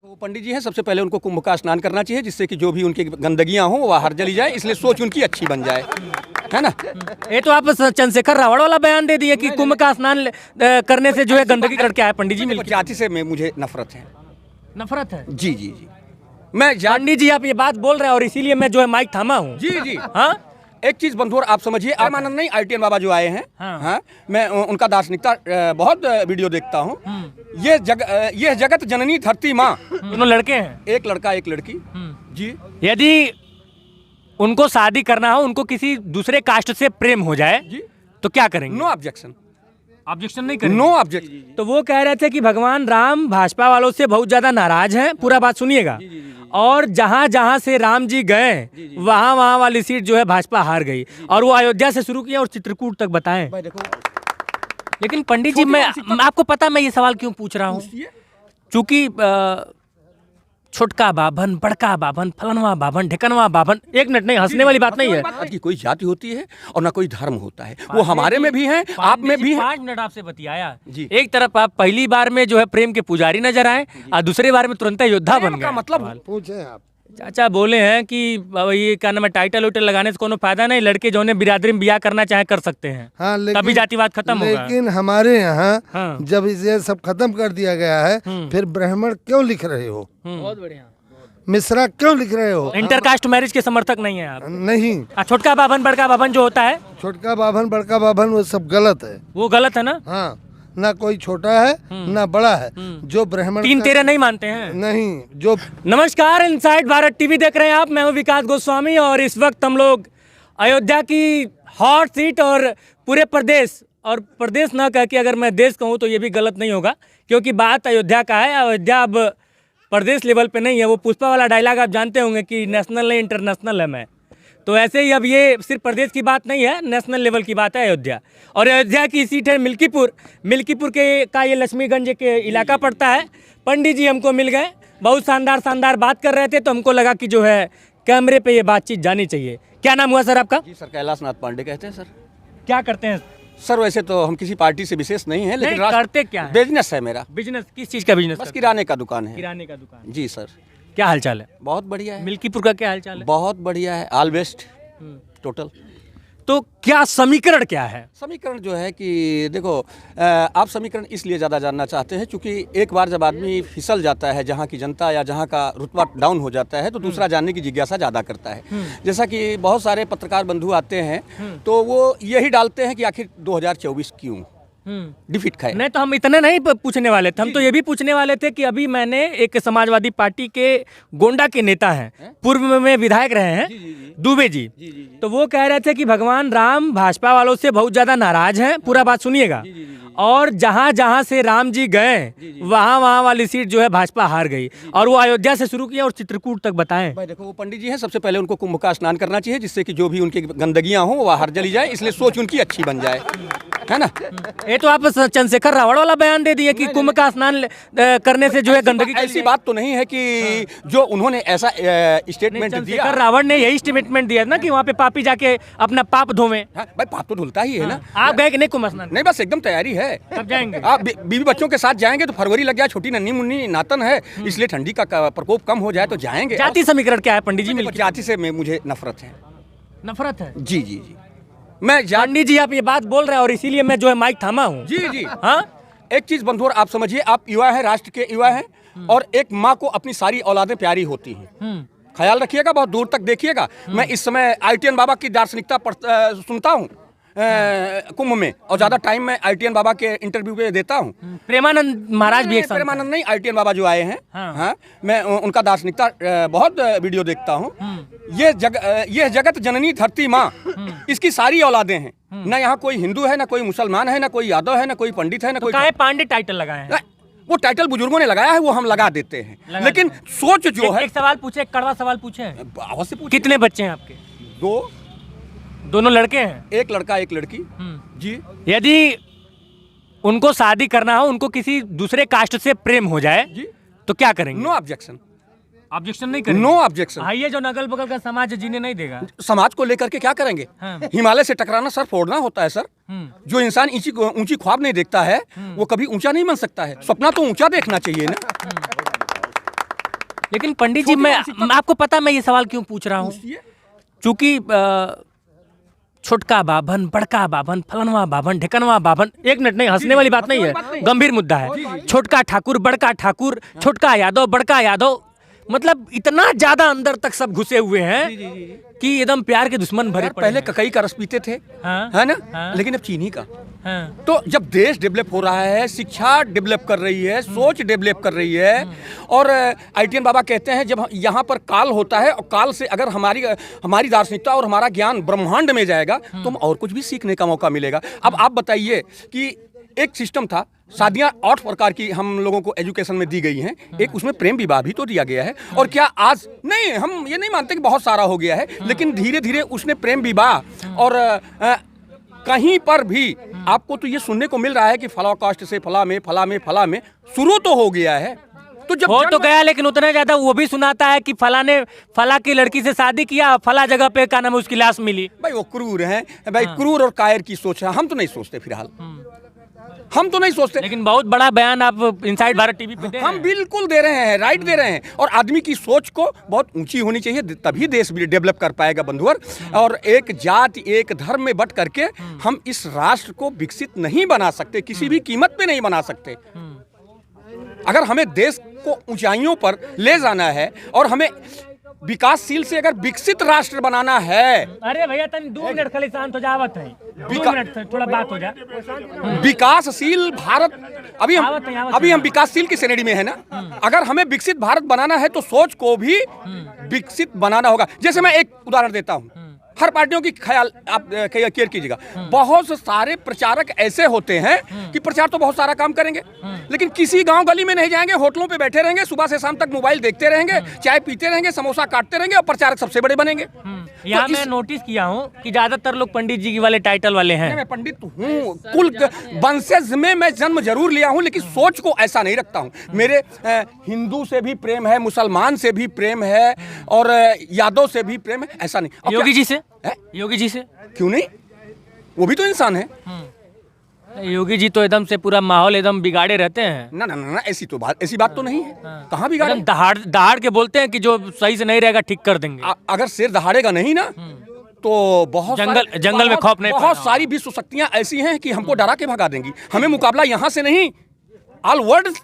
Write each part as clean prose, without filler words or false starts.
वो पंडित जी हैं, सबसे पहले उनको कुंभ का स्नान करना चाहिए, जिससे कि जो भी उनकी गंदगियां हों वो बाहर चली जाए, इसलिए सोच उनकी अच्छी बन जाए, है ना। ये तो आप चंद्रशेखर रावण वाला बयान दे दिए कि कुंभ का स्नान करने से जो है गंदगी करके आए पंडित जी। मिलके जाति से मुझे नफरत है। नफरत है? जी जी जी, मैं पंडित जी आप ये बात बोल रहे हैं और इसीलिए मैं जो है माइक थामा हूँ। जी जी हाँ, एक चीज बंधुर आप समझिए, रामानंद नहीं ITN बाबा जो आए हैं, हाँ। हाँ, मैं उनका दार्शनिकता बहुत वीडियो देखता हूँ। ये जगत जननी धरती माँ, दोनों लड़के हैं, एक लड़का एक लड़की जी। यदि उनको शादी करना हो, उनको किसी दूसरे कास्ट से प्रेम हो जाए जी तो क्या करेंगे? नो ऑब्जेक्शन, ऑब्जेक्शन नहीं करेंगे? No objection. तो वो कह रहे थे कि भगवान राम भाजपा वालों से बहुत ज्यादा नाराज हैं, पूरा बात सुनिएगा, और जहां जहां से राम जी गए वहां वहां वाली सीट जो है भाजपा हार गई, और वो अयोध्या से शुरू किया और चित्रकूट तक बताएं। भाई देखो, लेकिन पंडित जी मैं आपको पता मैं ये सवाल क्यों पूछ रहा हूँ, चूंकि छोटका बाभन, बड़का बाभन, फलनवा बाभन, ढिकनवा बाभन, एक मिनट नहीं, हंसने वाली बात नहीं है कि कोई जाति होती है और ना कोई धर्म होता है, वो हमारे में भी है, आप में भी है। 5 मिनट आपसे बतियाया जी। एक तरफ आप पहली बार में जो है प्रेम के पुजारी नजर आए और दूसरी बार में तुरंत योद्धा बन गए। मतलब पूछे आप चाचा बोले हैं कि ये क्या नाम है, टाइटल उइटल लगाने से कोनो फायदा नहीं, लड़के जो ने बिरादरी में ब्याह करना चाहे कर सकते हैं। हाँ, तभी जातिवाद खत्म होगा। लेकिन हमारे यहाँ हाँ। जब ये सब खत्म कर दिया गया है, फिर ब्राह्मण क्यों लिख रहे हो? बहुत बढ़िया। मिश्रा क्यों लिख रहे हो? इंटरकास्ट मैरिज के समर्थक नहीं है आप? नहीं, छोटका बाभन बड़का बाभन जो होता है, छोटका बाभन बड़का बाभन वो सब गलत है। वो गलत है ना? हाँ, ना कोई छोटा है ना बड़ा है। जो ब्राह्मण 3 तेरे नहीं मानते हैं? नहीं, जो नमस्कार, इनसाइड भारत टीवी देख रहे हैं आप, मैं हूं विकास गोस्वामी और इस वक्त हम लोग अयोध्या की हॉट सीट और पूरे प्रदेश, और प्रदेश ना कह के अगर मैं देश कहूं तो ये भी गलत नहीं होगा, क्योंकि बात अयोध्या का है। अयोध्या अब प्रदेश लेवल पे नहीं है, वो पुष्पा वाला डायलॉग आप जानते होंगे कि नेशनल नहीं इंटरनेशनल है मैं, तो ऐसे ही अब ये सिर्फ प्रदेश की बात नहीं है, नेशनल लेवल की बात है अयोध्या। और अयोध्या की सीट है मिल्कीपुर। मिल्कीपुर के का ये लक्ष्मीगंज के इलाका पड़ता है। पंडित जी हमको मिल गए, बहुत शानदार बात कर रहे थे, तो हमको लगा कि जो है कैमरे पे ये बातचीत जानी चाहिए। क्या नाम हुआ सर आपका? जी सर, कैलाश नाथ पांडे कहते हैं सर। क्या करते हैं सर? वैसे तो हम किसी पार्टी से विशेष नहीं है, लेकिन करते क्या है? बिजनेस है मेरा। बिजनेस? किस चीज़ का बिजनेस? बस किराने का दुकान है। किराने का दुकान। जी सर। क्या हालचाल है? बहुत बढ़िया है। मिल्कीपुर का क्या हालचाल है? बहुत बढ़िया है, ऑल बेस्ट टोटल। तो क्या समीकरण क्या है? समीकरण जो है कि देखो, आप समीकरण इसलिए ज़्यादा जानना चाहते हैं क्योंकि एक बार जब आदमी फिसल जाता है, जहाँ की जनता या जहाँ का रुतबा डाउन हो जाता है, तो दूसरा जानने की जिज्ञासा ज़्यादा करता है। जैसा कि बहुत सारे पत्रकार बंधु आते हैं तो वो यही डालते हैं कि आखिर 2024 क्यों डिफीट खाए। नहीं, तो हम इतने नहीं पूछने वाले थे, हम तो ये भी पूछने वाले थे कि अभी मैंने एक समाजवादी पार्टी के गोंडा के नेता हैं, पूर्व में विधायक रहे हैं, दुबे जी, तो वो कह रहे थे कि भगवान राम भाजपा वालों से बहुत ज्यादा नाराज हैं, पूरा बात सुनिएगा, और जहां जहां से राम जी गए वहां वहां वाली सीट जो है भाजपा हार गई, और वो अयोध्या से शुरू किया और चित्रकूट तक बताएं। भाई देखो, वो पंडित जी हैं, सबसे पहले उनको कुंभ का स्नान करना चाहिए, जिससे कि जो भी उनकी गंदगियां हों वो बाहर चली जाए, इसलिए सोच उनकी अच्छी बन जाए, है ना। ये तो आप चंद्रशेखर रावण वाला बयान दे दिए कि कुंभ का स्नान करने से जो है गंदगी। ऐसी बात तो नहीं है कि जो उन्होंने ऐसा स्टेटमेंट दिया। चंद्रशेखर रावण ने यही स्टेटमेंट दिया ना कि वहाँ पे पापी जाके अपना पाप धोवे। हाँ, भाई पाप तो धुलता ही है ना। आप गए कि नहीं कुंभ स्नान? नहीं, बस एकदम तैयारी है। कब जाएंगे? आप बीवी बच्चों के साथ जाएंगे तो फरवरी लग जाए, छोटी नन्ही मुन्नी नातन है, इसलिए ठंडी का प्रकोप कम हो जाए तो जाएंगे। जाति समीकरण क्या है पंडित जी? मिलके जाति से मुझे नफरत है। नफरत है? जी जी जी, मैं पंडित जी आप ये बात बोल रहे हैं और इसीलिए मैं जो है माइक थामा हूँ। जी जी। हाँ, एक चीज बंधुर आप समझिए, आप युवा हैं, राष्ट्र के युवा हैं, और एक माँ को अपनी सारी औलादें प्यारी होती हैं। ख्याल रखिएगा, बहुत दूर तक देखिएगा। मैं इस समय ITN बाबा की दार्शनिकता सुनता हूँ कुंभ में, और ज्यादा टाइम मैं ITN बाबा के इंटरव्यू पे देता हूँ। प्रेमानंद महाराज भी एक साथ? प्रेमानंद नहीं, ITN बाबा जो आए हैं, हाँ, मैं उनका दार्शनिकता बहुत वीडियो देखता हूँ। ये जगत जननी धरती माँ, इसकी सारी औलादें हैं, ना यहाँ कोई हिंदू है, ना कोई मुसलमान है, ना कोई यादव है, ना कोई पंडित है, ना कोई। काहे पांडे टाइटल लगाए हैं? वो टाइटल बुजुर्गों ने लगाया है, वो हम लगा देते हैं, लेकिन सोच जो है। एक सवाल पूछे, एक कड़वा सवाल पूछे। अवश्य पूछिए। कितने बच्चे हैं आपके? 2, दोनों लड़के हैं? एक लड़का एक लड़की जी। यदि उनको शादी करना हो, उनको किसी दूसरे कास्ट से प्रेम हो जाए जी, तो क्या करेंगे? No objection. ऑब्जेक्शन नहीं करेंगे? No objection. हाँ, ये जो अगल बगल का समाज जीने नहीं देगा। समाज को लेकर के क्या करेंगे? हाँ। हिमालय से टकराना सर फोड़ना होता है सर। जो इंसान ऊंची ख्वाब नहीं देखता है वो कभी ऊंचा नहीं बन सकता है। सपना तो ऊंचा देखना चाहिए ना। लेकिन पंडित जी मैं आपको पता मैं ये सवाल क्यों पूछ रहा हूँ, चूंकि छोटका बाभन, बड़का बाभन, फलनवा बाभन, ढिकनवा बाभन, एक मिनट नहीं, हंसने वाली बात नहीं है, गंभीर मुद्दा है। छोटका ठाकुर, बड़का ठाकुर, छोटका यादव, बड़का यादव, मतलब इतना ज्यादा अंदर तक सब घुसे हुए हैं कि एकदम प्यार के दुश्मन भरे पड़े पहले हैं। ककई का रस पीते थे, हाँ, है ना, हाँ। लेकिन अब चीनी का। हाँ। तो जब देश डेवलप हो रहा है, शिक्षा डेवलप कर रही है, सोच डेवलप कर रही है, और ITN बाबा कहते हैं जब यहाँ पर काल होता है, और काल से अगर हमारी दार्शनिकता और हमारा ज्ञान ब्रह्मांड में जाएगा तो हम और कुछ भी सीखने का मौका मिलेगा। अब आप बताइए कि एक सिस्टम था, शादियां 8 प्रकार की हम लोगों को एजुकेशन में दी गई हैं, एक उसमें प्रेम विवाह भी तो दिया गया है। और क्या आज नहीं, हम ये नहीं मानते कि बहुत सारा हो गया है, लेकिन धीरे धीरे उसने प्रेम विवाह और कहीं पर भी आपको तो ये सुनने को मिल रहा है कि फला कास्ट से फला में शुरू तो हो गया है। तो जब हो तो गया, लेकिन उतना ज्यादा वो भी सुनाता है कि फला ने फला की लड़की से शादी किया, फला जगह पे क्या नाम है उसकी लाश मिली। भाई वो क्रूर हैं, भाई क्रूर और कायर की सोच है, हम तो नहीं सोचते, फिलहाल हम तो नहीं सोचते। लेकिन बहुत बड़ा बयान आप इनसाइड भारत टीवी पे दे रहे हम हैं। बिल्कुल दे रहे हैं, राइट दे रहे हैं, और आदमी की सोच को बहुत ऊंची होनी चाहिए, तभी देश भी डेवलप कर पाएगा बंधुवर। और एक जाति एक धर्म में बट करके हम इस राष्ट्र को विकसित नहीं बना सकते, किसी भी कीमत पे नहीं बना सकते। अगर हमें देश को ऊंचाइयों पर ले जाना है और हमें विकासशील से अगर विकसित राष्ट्र बनाना है। अरे भैया तनी 2 मिनट खाली शांत हो जावत है, 2 मिनट थोड़ा बात हो जाए। विकासशील भारत, अभी हम विकासशील की श्रेणी में है ना। अगर हमें विकसित भारत बनाना है तो सोच को भी विकसित बनाना होगा। जैसे मैं एक उदाहरण देता हूँ, हर पार्टियों की ख्याल आप केयर कीजिएगा। बहुत सारे प्रचारक ऐसे होते हैं कि प्रचार तो बहुत सारा काम करेंगे, लेकिन किसी गांव गली में नहीं जाएंगे, होटलों पे बैठे रहेंगे, सुबह से शाम तक मोबाइल देखते रहेंगे, चाय पीते रहेंगे, समोसा काटते रहेंगे, और प्रचारक सबसे बड़े बनेंगे। यहाँ मैं नोटिस किया हूँ कि ज्यादातर लोग पंडित जी की वाले टाइटल वाले हैं। मैं पंडित हूँ, कुल वंशज में मैं जन्म जरूर लिया हूँ, लेकिन सोच को ऐसा नहीं रखता हूँ। मेरे हिंदू से भी प्रेम है, मुसलमान से भी प्रेम है, और यादव से भी प्रेम है, ऐसा नहीं। योगी जी से, योगी जी से क्यों नहीं, वो भी तो इंसान है। योगी जी तो एकदम से पूरा माहौल एकदम बिगाड़े रहते हैं। ना ना ना, ऐसी बात तो नहीं है। कहाँ बिगाड़े? एकदम दहाड़ के बोलते हैं कि जो सही से नहीं रहेगा ठीक कर देंगे। अगर शेर दहाड़ेगा नहीं ना तो बहुत जंगल में खौफ नहीं, बहुत सारी विश्व शक्तियां ऐसी हैं कि हमको डरा के भगा देंगी। हमें मुकाबला यहाँ से नहीं, ऑल वर्ल्ड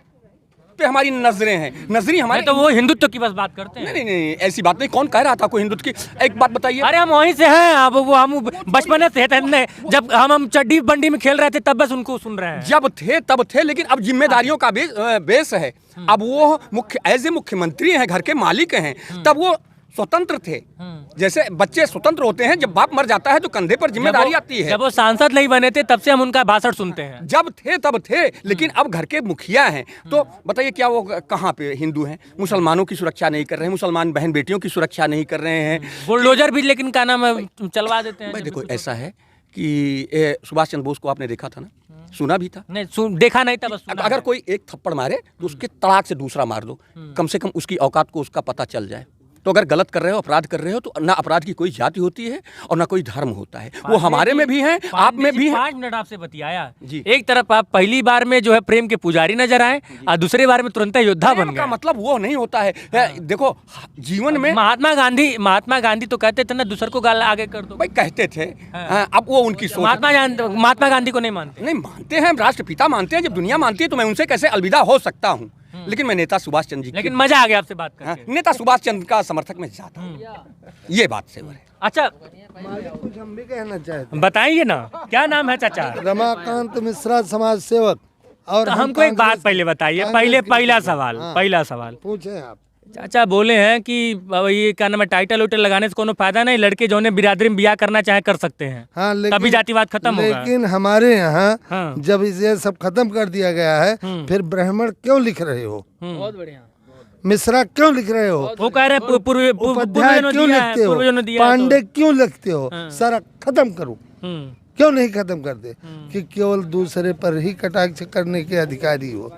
पे हमारी नजरें हैं, नजरी हमारी। तो वो हिंदुत्व की बस बात करते हैं। नहीं, ऐसी बात नहीं। कौन कह रहा था कोई हिंदुत्व की? एक बात बताइए। अरे हम वहीं से हैं, अब वो हम बचपन से थे, जब हम चड्डी बंडी में खेल रहे थे तब बस उनको सुन रहे हैं। जब थे तब थे, लेकिन अब जिम्मेदारियों का बेस है। अब वो एज ए मुख्यमंत्री हैं, घर के मालिक हैं, तब वो स्वतंत्र थे। जैसे बच्चे स्वतंत्र होते हैं, जब बाप मर जाता है तो कंधे पर जिम्मेदारी आती है। जब वो सांसद नहीं बने थे तब से हम उनका भाषण सुनते हैं। जब थे तब थे, लेकिन अब घर के मुखिया हैं। तो बताइए क्या वो कहाँ पे हिंदू हैं? मुसलमानों की सुरक्षा नहीं कर रहे हैं, मुसलमान बहन बेटियों की सुरक्षा नहीं कर रहे हैं। बुलडोजर भी लेकिन क्या नाम है चलवा देते हैं। भाई देखो, ऐसा है कि सुभाष चंद्र बोस को आपने देखा था ना, सुना भी था? नहीं, देखा नहीं था, बस सुना। अगर कोई एक थप्पड़ मारे तो उसके तड़ाक से दूसरा मार दो, कम से कम उसकी औकात को उसका पता चल जाए। तो अगर गलत कर रहे हो, अपराध कर रहे हो, तो ना अपराध की कोई जाति होती है और ना कोई धर्म होता है। वो हमारे में भी है, आप में भी है। 5 मिनट आपसे बतियाया जी। एक तरफ आप पहली बार में जो है प्रेम के पुजारी नजर आए, और दूसरी बार में तुरंत योद्धा बन का गए। मतलब वो नहीं होता है। देखो जीवन में महात्मा गांधी तो कहते थे ना, दूसरे को गाल आगे कर दो। भाई कहते थे, अब वो उनकी सोच। महात्मा गांधी को नहीं मानते? नहीं मानते हैं, राष्ट्रपिता मानते हैं। जब दुनिया मानती है तो मैं उनसे कैसे अलविदा हो सकता हूँ? लेकिन मैं नेता सुभाष चंद्र जी, लेकिन मजा आ गया आपसे बात करके। नेता सुभाष चंद्र का समर्थक मैं ज्यादा हूँ, ये बात से है। अच्छा, कुछ हम भी कहना चाहते बताइए ना, क्या नाम है चाचा? हैं। रमाकांत मिश्रा, समाज सेवक। और तो हमको एक बात पहले बताइए, पहला सवाल पूछे आप। चाचा बोले हैं कि ये क्या नाम है, टाइटल उइटल लगाने से कोनो फायदा नहीं, लड़के जो ने बिरादरी में ब्याह करना चाहे कर सकते हैं। हाँ, तभी जातिवाद खत्म होगा। लेकिन हमारे यहाँ हाँ। जब ये सब खत्म कर दिया गया है, फिर ब्राह्मण क्यों लिख रहे हो? बहुत बढ़िया। मिश्रा क्यों लिख रहे हो? वो कह रहे हैं उपाध्याय क्यों लिखते हो? पांडे क्यों लिखते हो? सारा खत्म करो। क्यों नहीं खत्म करते? कि केवल दूसरे पर ही कटाक्ष करने के अधिकारी हो।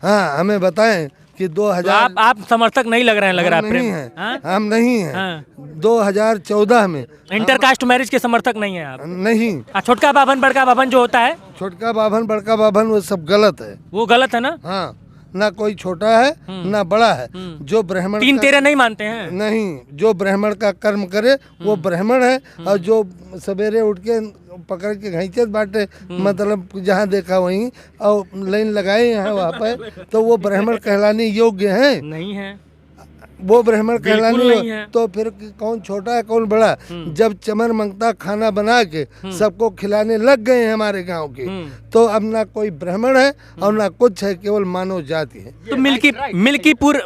हाँ, हमें बताएं कि 2000 तो आप समर्थक नहीं लग रहे हैं, लग रहा है नहीं प्रेम। है, हम नहीं हैं। 2014 में इंटरकास्ट मैरिज के समर्थक नहीं है आप? नहीं। छोटका बाभन बड़का बाभन जो होता है, छोटका बाभन बड़का बाभन वो सब गलत है। वो गलत है ना? हाँ, ना कोई छोटा है ना बड़ा है। जो ब्राह्मण तीन का- तेरह नहीं मानते हैं? नहीं, जो ब्राह्मण का कर्म करे वो ब्राह्मण है, और जो सवेरे उठ के पकड़ के घैंचत बाटे, मतलब जहाँ देखा वहीं और लाइन लगाए यहाँ वहाँ पे, तो वो ब्राह्मण कहलाने योग्य हैं? नहीं है। वो ब्राह्मण कहलाने नहीं है। तो फिर कौन छोटा है कौन बड़ा? जब चमर मंगता खाना बना के सबको खिलाने लग गए हैं हमारे गांव के, तो अब ना कोई ब्राह्मण है और ना कुछ है, केवल मानव जाति है। तो मिल्कीपुर